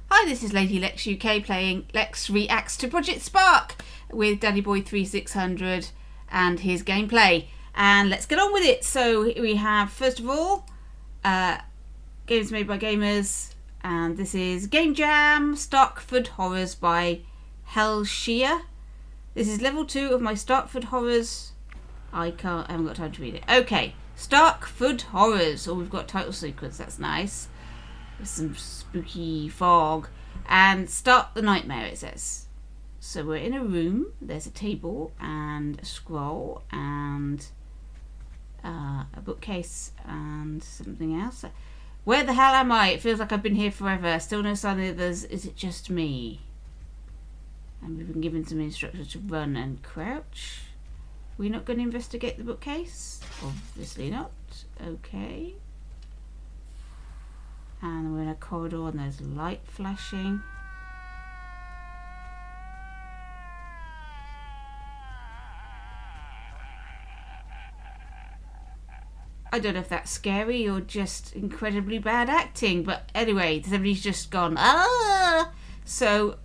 Hi, this is Lady Lex UK playing Lex Reacts to Project Spark with Danny Boy 3600 and his gameplay. And let's get on with it. So we have, first of all, games made by gamers. And this is Game Jam Starkford Horrors by Hellshire. This is level 2 of my Starkford Horrors. I haven't got time to read it. Okay, Starkford Horrors. Oh, we've got title sequence. That's nice. With some spooky fog. And start the nightmare, it says. So we're in a room. There's a table and a scroll and a bookcase and something else. Where the hell am I? It feels like I've been here forever. Still no sign of others. Is it just me? And we've been given some instructions to run and crouch. We're not going to investigate the bookcase? Obviously not. Okay. And we're in a corridor and there's light flashing. I don't know if that's scary or just incredibly bad acting, but anyway, somebody's just gone, ah! So,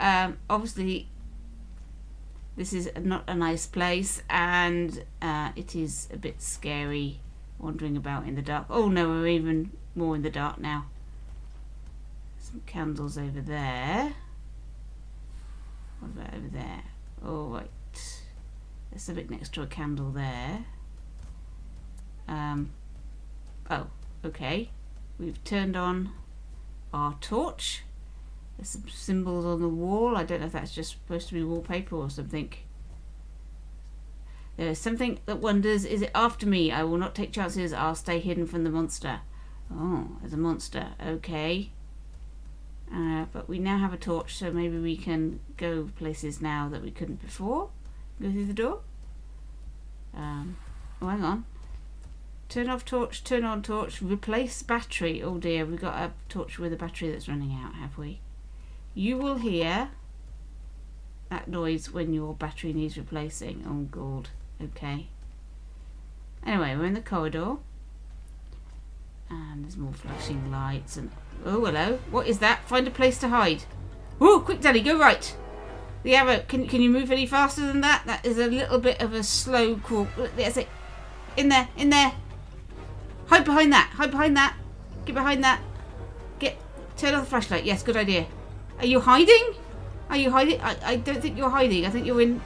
obviously, this is not a nice place, and it is a bit scary wandering about in the dark. Oh no, we're even more in the dark now. Some candles over there. What about over there? Oh, right. There's something next to a candle there. Oh, okay. We've turned on our torch. There's some symbols on the wall. I don't know if that's just supposed to be wallpaper or something. There is something that wonders, is it after me? I will not take chances. I'll stay hidden from the monster. Oh, there's a monster. Okay. But we now have a torch, so maybe we can go places now that we couldn't before. Go through the door. Oh, hang on. Turn off torch, turn on torch, replace battery. Oh dear, we've got a torch with a battery that's running out, have we? You will hear that noise when your battery needs replacing. Oh god, okay. Anyway, we're in the corridor. And there's more flashing lights and... Oh, hello. What is that? Find a place to hide. Oh, quick, Daddy, go right. The arrow. Can you move any faster than that? That is a little bit of a slow crawl. There's it. In there, in there. Hide behind that. Hide behind that. Get behind that. Turn off the flashlight. Yes, good idea. Are you hiding? Are you hiding? I don't think you're hiding. I think you're in...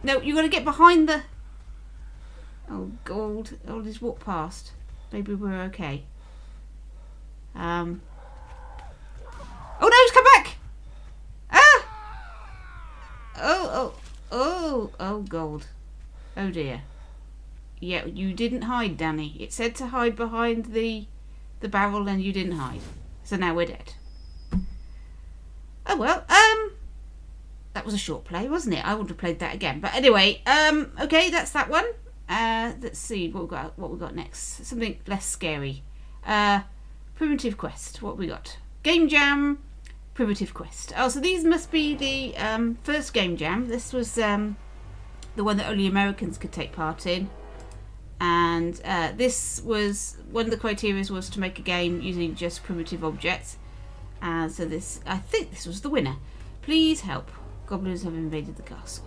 No, you've got to get behind the... Oh, God. I'll just walk past. Maybe we're okay. Oh no, he's come back! Ah! Oh, God. Oh dear. Yeah, you didn't hide, Danny. It said to hide behind the barrel and you didn't hide. So now we're dead. Oh well, that was a short play, wasn't it? I would have played that again. But anyway, okay, that's that one. Let's see what we got next. Something less scary. Primitive Quest. What we got? Game Jam, Primitive Quest. Oh, so these must be the first Game Jam. This was the one that only Americans could take part in. And this was one of the criteria was to make a game using just primitive objects. So this, I think this was the winner. Please help. Goblins have invaded the castle.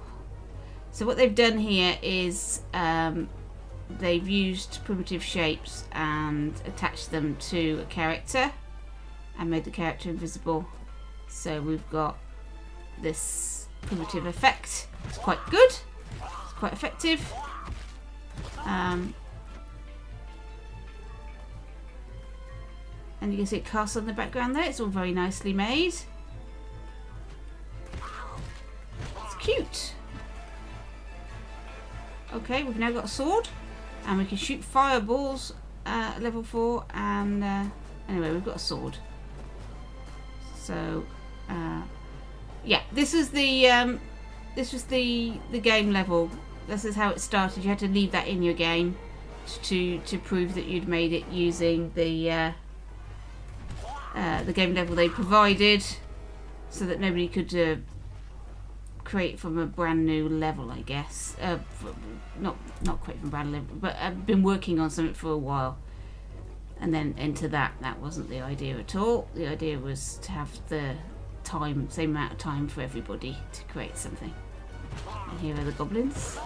So what they've done here is they've used primitive shapes and attached them to a character and made the character invisible. So we've got this primitive effect. It's quite good. It's quite effective. And you can see it cast on the background there. It's all very nicely made. It's cute. Okay, we've now got a sword. And we can shoot fireballs at level 4. And anyway, we've got a sword. So, yeah, this was the game level. This is how it started. You had to leave that in your game to prove that you'd made it using the game level they provided, so that nobody could create from a brand new level, I guess. Not create from a brand new level, but I've been working on something for a while. and then enter that. That wasn't the idea at all. The idea was to have the same amount of time for everybody to create something. And here are the goblins.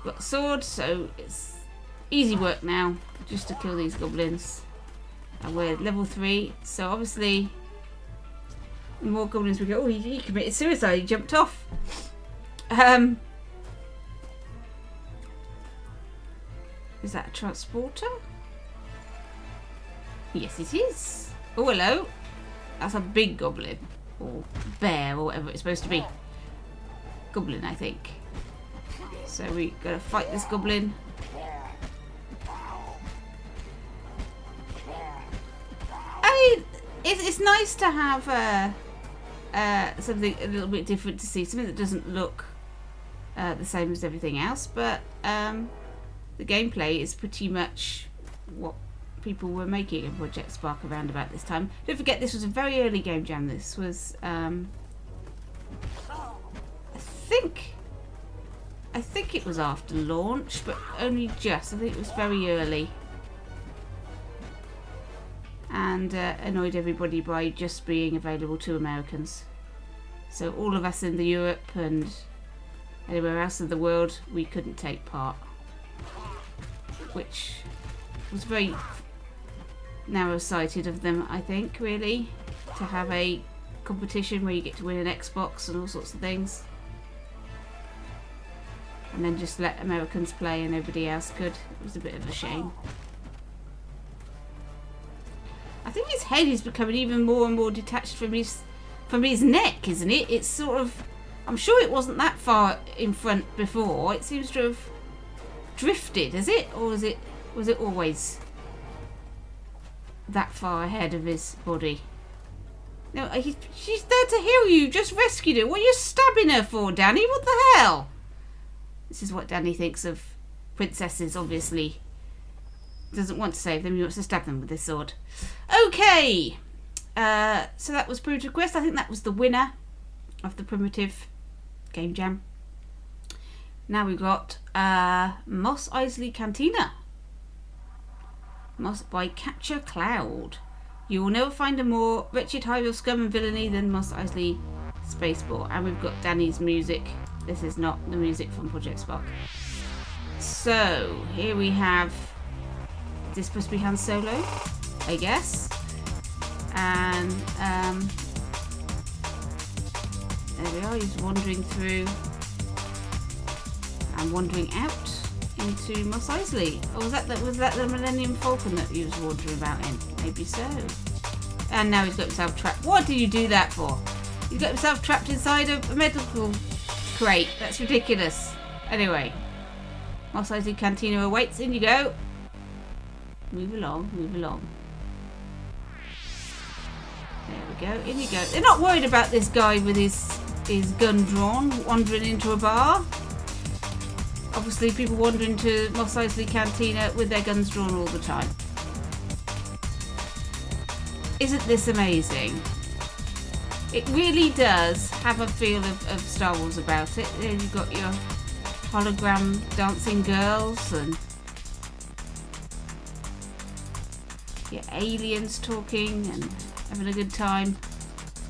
Got a sword, so it's easy work now just to kill these goblins. And we're level 3, so obviously the more goblins we go. Oh, he committed suicide, he jumped off. Is that a transporter? Yes, it is. Oh, hello. That's a big goblin. Or bear, or whatever it's supposed to be. Goblin, I think. So we gotta fight this goblin. I mean, it's nice to have something a little bit different to see. Something that doesn't look the same as everything else. But the gameplay is pretty much what people were making in Project Spark around about this time. Don't forget, this was a very early game jam. This was, I think it was after launch, but only just. I think it was very early, and annoyed everybody by just being available to Americans. So all of us in the Europe and anywhere else in the world, we couldn't take part, which was very narrow-sighted of them, I think, really, to have a competition where you get to win an Xbox and all sorts of things, and then just let Americans play and nobody else could. It was a bit of a shame. I think his head is becoming even more and more detached from his neck, isn't it? It's sort of, I'm sure it wasn't that far in front before. It seems to have drifted, is it? Or was it always that far ahead of his body? No, she's there to heal you. Just rescued her. What are you stabbing her for, Danny? What the hell? This is what Danny thinks of princesses, obviously. Doesn't want to save them. He wants to stab them with his sword. Okay. So that was Primitive Quest. I think that was the winner of the Primitive Game Jam. Now we've got Mos Eisley Cantina. Moss by Capture Cloud. You will never find a more wretched hive of scum and villainy than Mos Eisley Spaceport. And we've got Danny's music. This is not the music from Project Spark. So here we have. Is this supposed to be Han Solo? I guess. And there we are. He's wandering through and wandering out into Mos Eisley. Oh, was that the Millennium Falcon that he was wandering about in? Maybe so. And now he's got himself trapped. What did you do that for? He's got himself trapped inside a medical crate. That's ridiculous. Anyway, Mos Eisley Cantina awaits. In you go. Move along, move along. There we go. In you go. They're not worried about this guy with his gun drawn wandering into a bar. Obviously, people wander into Mos Eisley Cantina with their guns drawn all the time. Isn't this amazing? It really does have a feel of Star Wars about it. You've got your hologram dancing girls and your aliens talking and having a good time.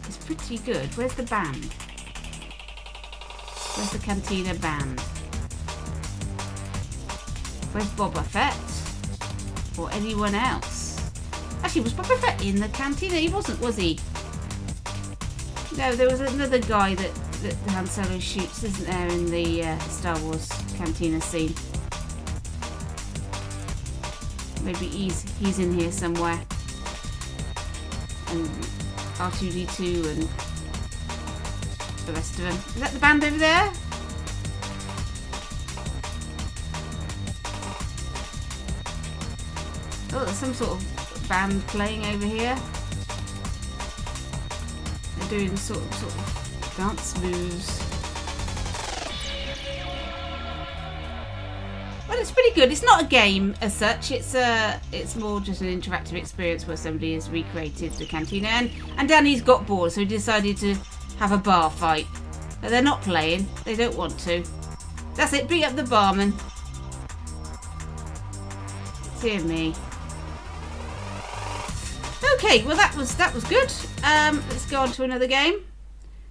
It's pretty good. Where's the band? Where's the Cantina band? Where's Boba Fett? Or anyone else? Actually, was Boba Fett in the Cantina? He wasn't, was he? No, there was another guy that Han Solo shoots, isn't there, in the Star Wars Cantina scene. Maybe he's in here somewhere. And R2-D2 and the rest of them. Is that the band over there? Oh, there's some sort of band playing over here. They're doing sort of dance moves. Well, it's pretty good. It's not a game as such. It's more just an interactive experience where somebody has recreated the cantina. And Danny's got bored, so he decided to have a bar fight. But they're not playing. They don't want to. That's it. Beat up the barman. Dear me. Okay, well that was good. Let's go on to another game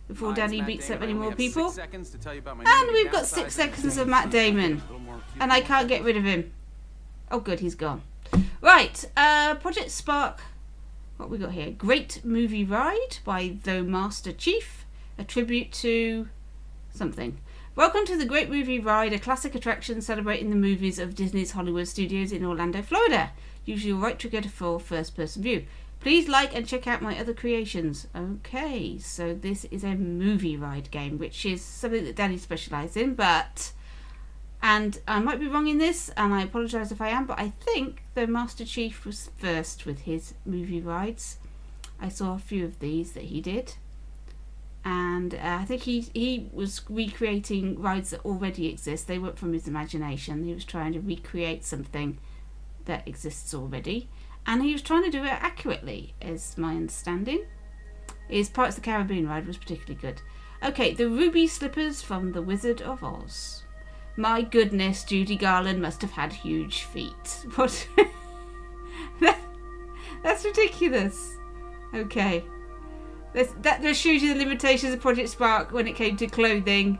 before Danny beats up any more people. And we've got 6 seconds of Matt Damon, and I can't get rid of him. Oh, good, he's gone. Right, Project Spark. What we got here? Great Movie Ride by The Master Chief, a tribute to something. Welcome to the Great Movie Ride, a classic attraction celebrating the movies of Disney's Hollywood Studios in Orlando, Florida. Use your right trigger for first-person view. Please like and check out my other creations. Okay, so this is a movie ride game, which is something that Danny specialised in, and I might be wrong in this, and I apologise if I am, but I think the Master Chief was first with his movie rides. I saw a few of these that he did, and I think he was recreating rides that already exist. They weren't from his imagination. He was trying to recreate something that exists already. And he was trying to do it accurately, is my understanding. His Pirates of the Caribbean ride was particularly good. Okay, the ruby slippers from The Wizard of Oz. My goodness, Judy Garland must have had huge feet. What? That's ridiculous. Okay. That just shows you the limitations of Project Spark when it came to clothing.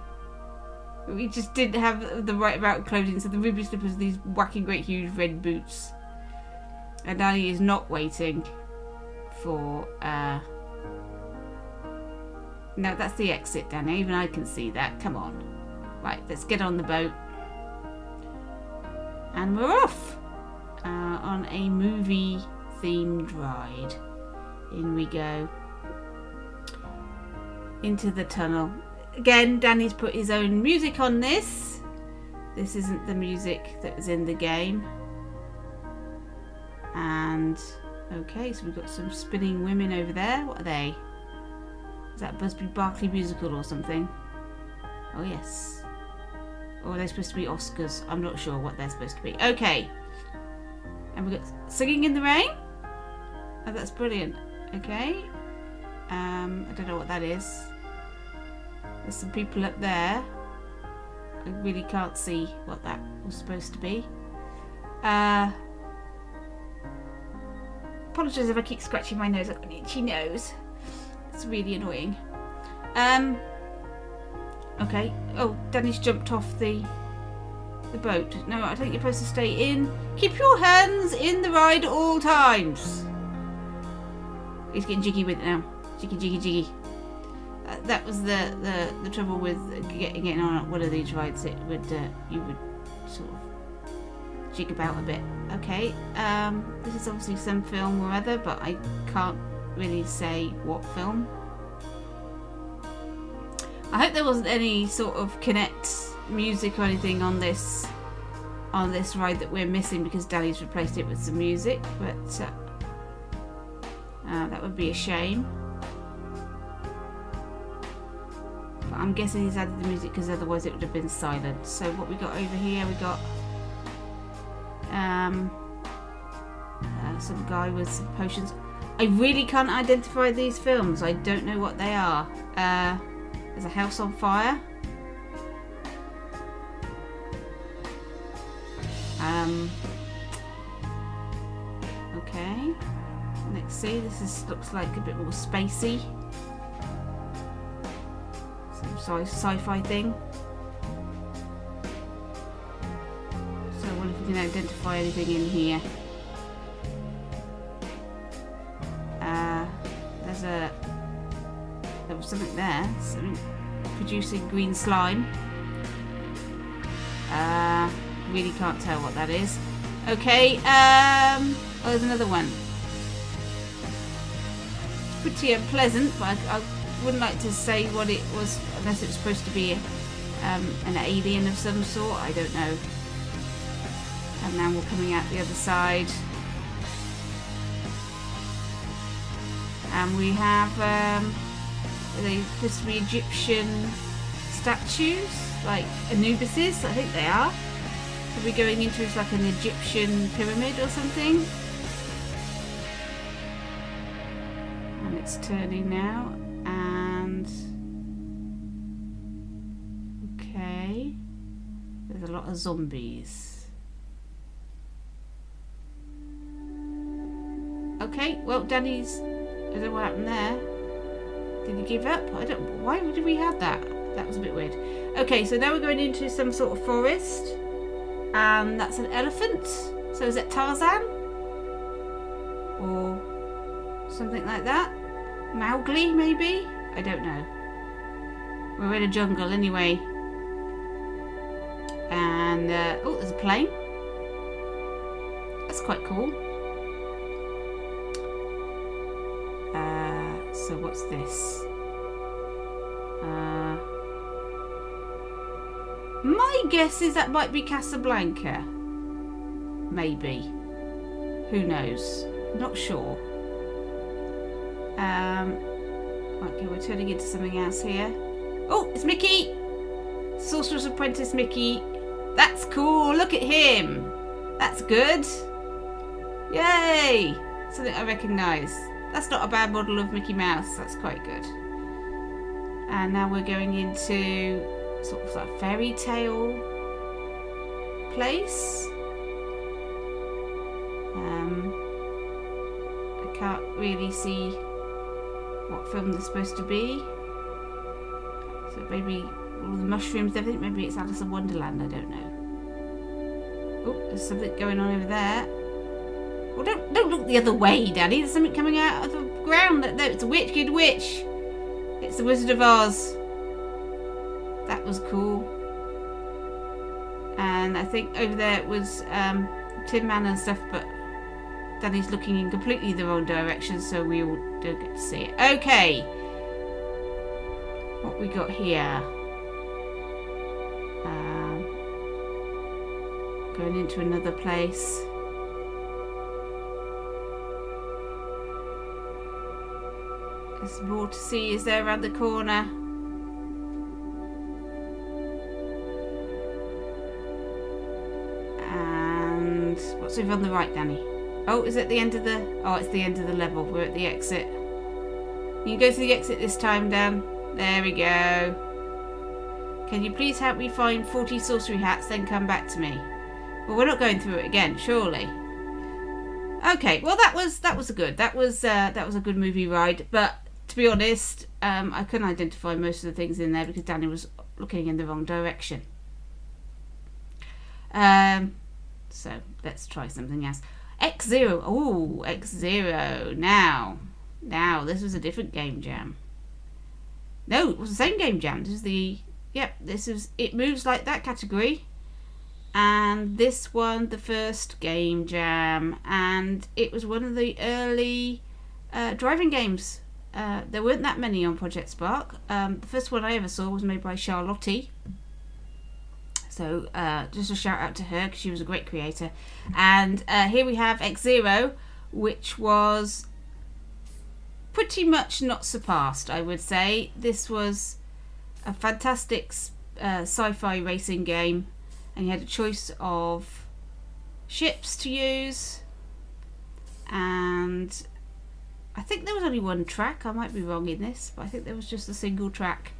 We just didn't have the right amount of clothing, so the ruby slippers are these whacking great huge red boots. And Danny is not waiting for... No, that's the exit, Danny. Even I can see that. Come on. Right, let's get on the boat. And we're off on a movie-themed ride. In we go. Into the tunnel. Again, Danny's put his own music on this. This isn't the music that was in the game. And okay, so we've got some spinning women over there. What are they? Is that Busby Berkeley musical or something? Oh yes. Or are they supposed to be Oscars? I'm not sure what they're supposed to be. Okay. And we've got Singing in the Rain. Oh, that's brilliant. Okay. I don't know what that is. There's some people up there. I really can't see what that was supposed to be. Apologise if I keep scratching my nose. I've got an itchy nose. It's really annoying. Okay. Oh, Danny's jumped off the boat. No, I think you're supposed to stay in. Keep your hands in the ride at all times. He's getting jiggy with it now. Jiggy, jiggy, jiggy. That was the trouble with getting on one of these rides. It would you would sort of jig about a bit. Okay, this is obviously some film or other, but I can't really say what film. I hope there wasn't any sort of Connect music or anything on this ride that we're missing, because Danny's replaced it with some music, but that would be a shame. But I'm guessing he's added the music because otherwise it would have been silent. So what we got over here, we got some guy with some potions. I really can't identify these films. I don't know what they are. There's a house on fire. Okay. Let's see. This looks like a bit more spacey. Some sci-fi thing. So I wonder if we can identify anything in here. There was something there. Something producing green slime. Really can't tell what that is. Okay. Oh, there's another one. It's pretty unpleasant, but I wouldn't like to say what it was unless it was supposed to be an alien of some sort. I don't know. And now we're coming out the other side. And we have are they supposed to be Egyptian statues, like Anubises? I think they are. Are we going into like an Egyptian pyramid or something? And it's turning now. And okay, there's a lot of zombies. Okay, well, Danny's... I don't know what happened there. Did he give up? I don't... Why did we have that? That was a bit weird. Okay, so now we're going into some sort of forest. And that's an elephant. So is it Tarzan? Or something like that? Mowgli, maybe? I don't know. We're in a jungle anyway. And, oh, there's a plane. That's quite cool. So what's this? My guess is that might be Casablanca. Maybe. Who knows? Not sure. Okay, we're turning into something else here. Oh, it's Mickey! Sorcerer's Apprentice Mickey. That's cool. Look at him. That's good. Yay! Something I recognise. That's not a bad model of Mickey Mouse. That's quite good. And now we're going into sort of like fairy tale place. I can't really see what film they're supposed to be. So maybe all the mushrooms, everything. Maybe it's Alice in Wonderland. I don't know. Oh, there's something going on over there. Well, don't look the other way, Daddy. There's something coming out of the ground. No, it's a witch, good witch. It's the Wizard of Oz. That was cool. And I think over there it was Tin Man and stuff, but Daddy's looking in completely the wrong direction, so we all don't get to see it. Okay. What we got here? Going into another place. There's more to see. Is there around the corner? And what's over on the right, Danny? Oh, is it the end of the... Oh, it's the end of the level. We're at the exit. You can go to the exit this time, Dan. There we go. Can you please help me find 40 sorcery hats, then come back to me? Well, we're not going through it again, surely. Okay, well that was a good movie ride, but to be honest, I couldn't identify most of the things in there because Danny was looking in the wrong direction. So let's try something else. X-Zero. Oh, X-Zero. Now, this was a different game jam. No, it was the same game jam. This is the... Yep, this is... It moves like that category. And this one, the first game jam. And it was one of the early driving games. There weren't that many on Project Spark. The first one I ever saw was made by Charlotte. So just a shout out to her because she was a great creator. And here we have X-Zero, which was pretty much not surpassed, I would say. This was a fantastic sci-fi racing game, and you had a choice of ships to use, and I think there was only one track. I might be wrong in this, but I think there was just a single track.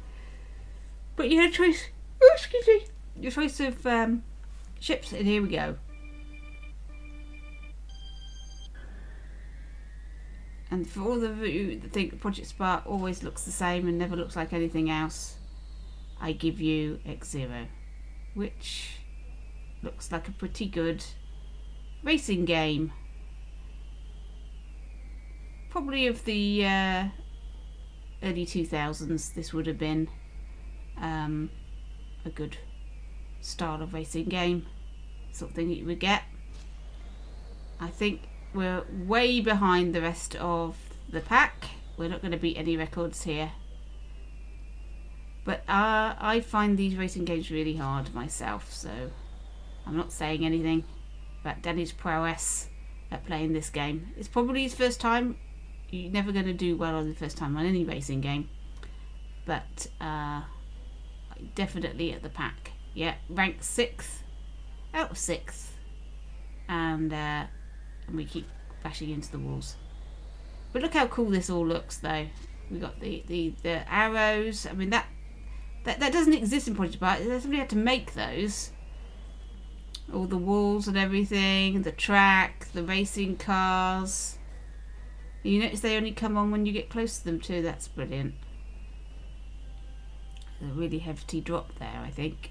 But you had a choice. Oh, excuse me. Your choice of ships, and here we go. And for all of you that think Project Spark always looks the same and never looks like anything else, I give you X-Zero, which looks like a pretty good racing game. Probably of the early 2000s, this would have been a good style of racing game, sort of thing that you would get. I think we're way behind the rest of the pack. We're not going to beat any records here. But I find these racing games really hard myself, so I'm not saying anything about Danny's prowess at playing this game. It's probably his first time. You're never going to do well on the first time on any racing game. But definitely at the pack. Yeah, ranked 6th out of 6th. And we keep bashing into the walls. But look how cool this all looks, though. We got the arrows. I mean, that doesn't exist in Project Spark. Somebody had to make those. All the walls and everything, the track, the racing cars. You notice they only come on when you get close to them too. That's brilliant. A really hefty drop there, I think.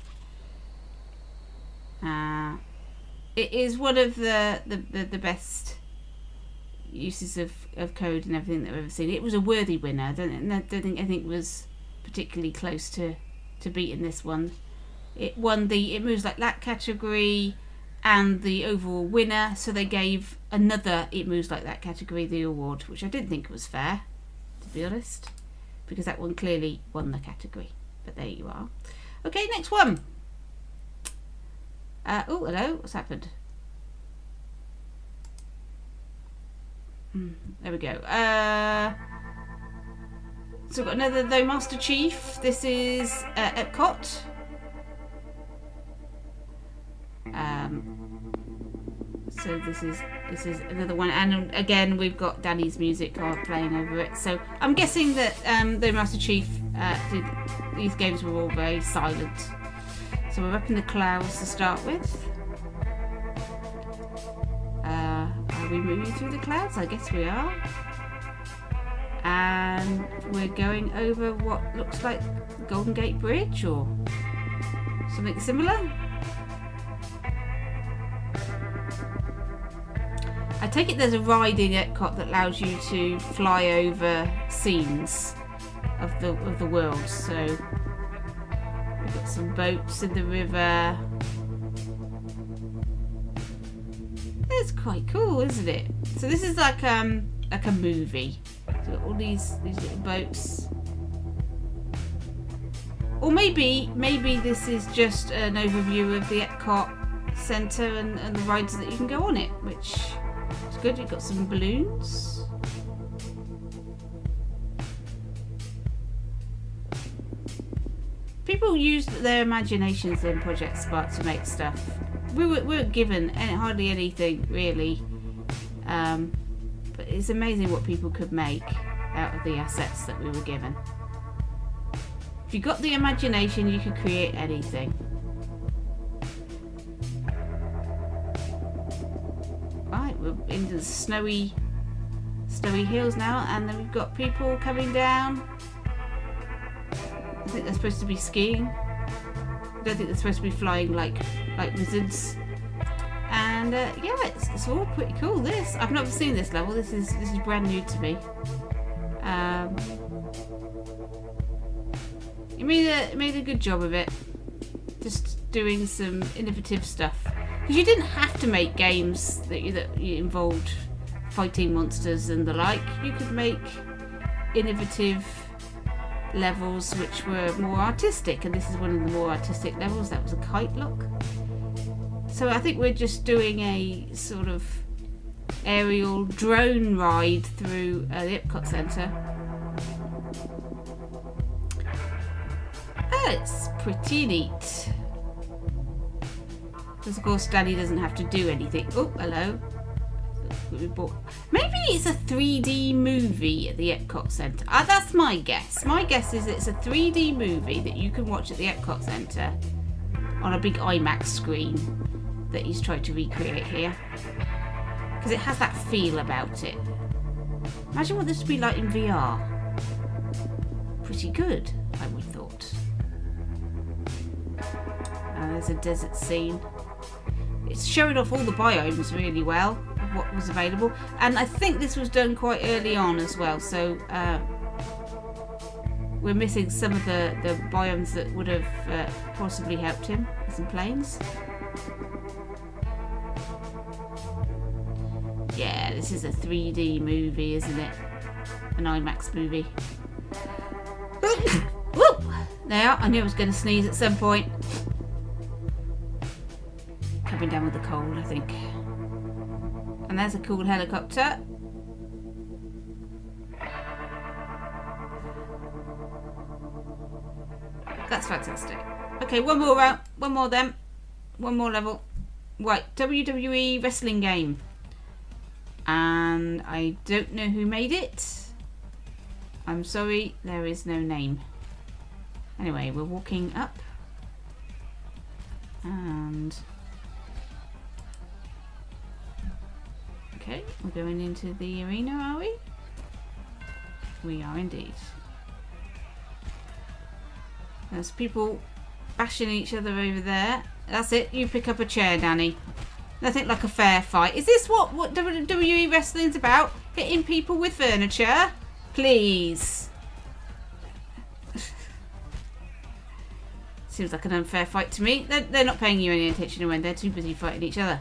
It is one of the best uses of code and everything that I've ever seen. It was a worthy winner. I don't think anything was particularly close to beating this one. It won the It Moves Like That category and the overall winner, so they gave another It Moves Like That category the award, which I didn't think was fair, to be honest, because that one clearly won the category. But there you are. Okay, next one. Oh, hello. What's happened? There we go. So we've got another though Master Chief. This is Epcot. So this is another one, and again we've got Danny's music playing over it. So I'm guessing that the Master Chief these games were all very silent. So we're up in the clouds to start with. Are we moving through the clouds? I guess we are. And we're going over what looks like the Golden Gate Bridge or something similar. I take it there's a ride in Epcot that allows you to fly over scenes of the world. So we've got some boats in the river. It's quite cool, isn't it? So this is like a movie. So all these little boats. Or maybe this is just an overview of the Epcot Centre and the rides that you can go on it, which is good. You've got some balloons. People used their imaginations in Project Spark to make stuff. We weren't given hardly anything really, but it's amazing what people could make out of the assets that we were given. If you got the imagination, you could create anything. Right, we're into the snowy hills now, and then we've got people coming down. I think they're supposed to be skiing. I don't think they're supposed to be flying like wizards. And yeah, it's all pretty cool. I've never seen this level. This is brand new to me. You made a good job of it. Just doing some innovative stuff, because you didn't have to make games that involved fighting monsters and the like. You could make innovative levels which were more artistic, and this is one of the more artistic levels. That was a kite look. So I think we're just doing a sort of aerial drone ride through the Epcot Centre. It's pretty neat. Because of course Danny doesn't have to do anything. Oh, hello. Maybe it's a 3D movie at the Epcot Centre. That's my guess. My guess is it's a 3D movie that you can watch at the Epcot Centre on a big IMAX screen that he's tried to recreate here. Because it has that feel about it. Imagine what this would be like in VR. Pretty good, I would have thought. There's a desert scene. It's showing off all the biomes really well of what was available, and I think this was done quite early on as well, so we're missing some of the biomes that would have possibly helped him. Some planes. Yeah, this is a 3D movie, isn't it? An IMAX movie. Woo! There, I knew I was going to sneeze at some point. Coming down with the cold, I think. And there's a cool helicopter. That's fantastic. Okay, one more round, one more then. One more level. Right, WWE wrestling game. And I don't know who made it. I'm sorry, there is no name. Anyway, we're walking up. And okay, we're going into the arena, are we? We are indeed. There's people bashing each other over there. That's it. You pick up a chair, Danny. Nothing like a fair fight. Is this what WWE wrestling's about? Hitting people with furniture? Please. Seems like an unfair fight to me. They're not paying you any attention when they're too busy fighting each other.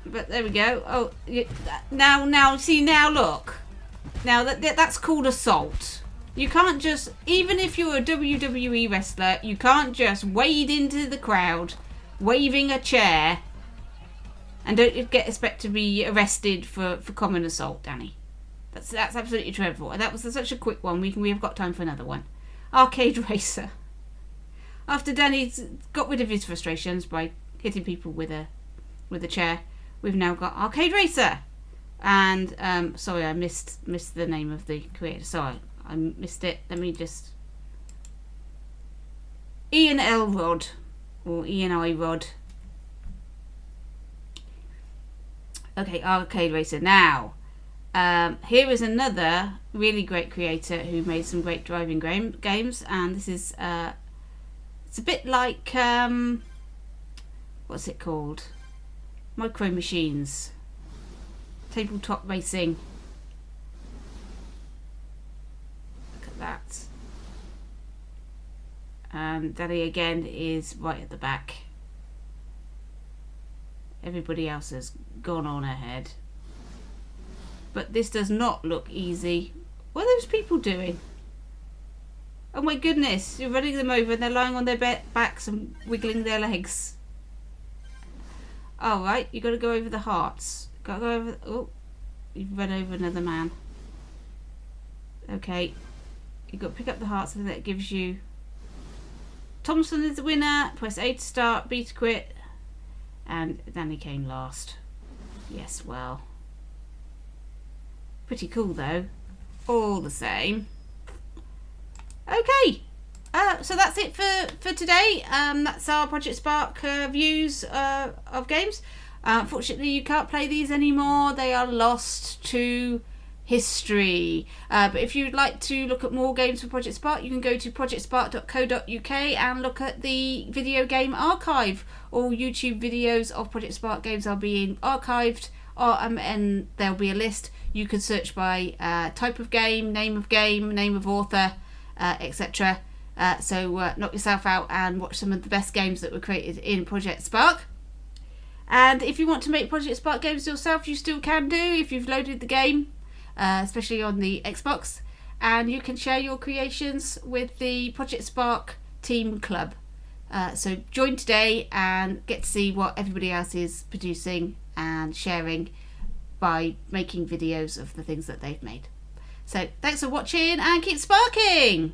But there we go. Oh, now, see, now look. Now that's called assault. You can't just, even if you're a WWE wrestler, you can't just wade into the crowd, waving a chair, and don't expect to be arrested for common assault, Danny. That's absolutely dreadful. And that was such a quick one. We have got time for another one. Arcade Racer. After Danny's got rid of his frustrations by hitting people with a chair, we've now got Arcade Racer. And sorry, I missed the name of the creator. Sorry, I missed it. Let me just Ian L. Rod or Ian I. Rod. Okay, Arcade Racer. Now, here is another really great creator who made some great driving games, and this is it's a bit like what's it called? Micro Machines. Tabletop racing. Look at that. And Danny again is right at the back. Everybody else has gone on ahead. But this does not look easy. What are those people doing? Oh my goodness, you're running them over and they're lying on their backs and wiggling their legs. Oh, right, you got to go over the hearts. Got to go over. Oh, you've run over another man. Okay, you've got to pick up the hearts, and that gives you. Thompson is the winner. Press A to start, B to quit, and Danny came last. Yes, well, pretty cool though. All the same. Okay. So that's it for today. That's our Project Spark views of games. Unfortunately, you can't play these anymore. They are lost to history. But if you'd like to look at more games for Project Spark, you can go to projectspark.co.uk and look at the video game archive. All YouTube videos of Project Spark games are being archived, and there'll be a list. You can search by type of game, name of author, etc. So knock yourself out and watch some of the best games that were created in Project Spark. And if you want to make Project Spark games yourself, you still can do if you've loaded the game, especially on the Xbox. And you can share your creations with the Project Spark Team Club. So join today and get to see what everybody else is producing and sharing by making videos of the things that they've made. So thanks for watching and keep sparking!